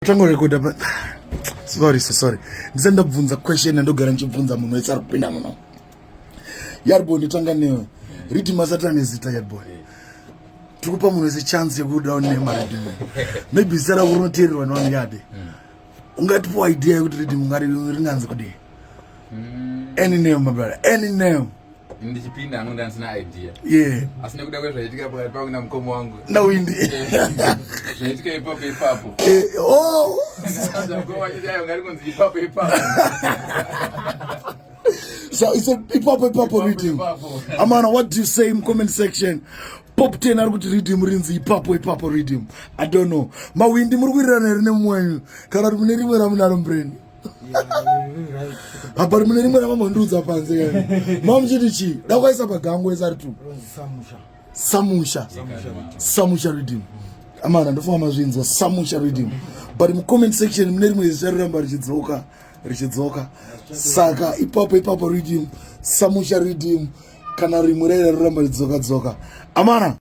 tango record but sorry ndisenda kubvunza question ndogara nchibvunza munhu wetsari kupinda muno yarbo nditanga newe riti masatani zita yarbo tukupa munhu wese chance yekuda nema rhythm maybe sara unoteerwa newani yade ungatipo idea yekuti rhythm ngari ringanzi kudii any name my brother any name ndichipinda anonda asina idea asina kuda kwezvaitika pakati na mkomo wangu na windi zvaitika ipapo oh sasa kwa wachidai ngari kunzi ipapo so it's a ipapo rhythm amana what do you say in comment section Poptain ari kuti rhythm rinzi ipapo rhythm I don't know mawindi muri kurirana rine mwenyu kana kuti mune rimwe ramunaro mbreni hapari mune rimwe ramamandudza panze yani mamuchiti chii dakwaisa pagango esari tu samusha rhythm amana ndofunga mazvinzwa samusha rhythm but mucomment section mune rimwe zvichariramba richidzoka saka ipapo rhythm samusha rhythm kana rimwe raira riramba richidzoka amana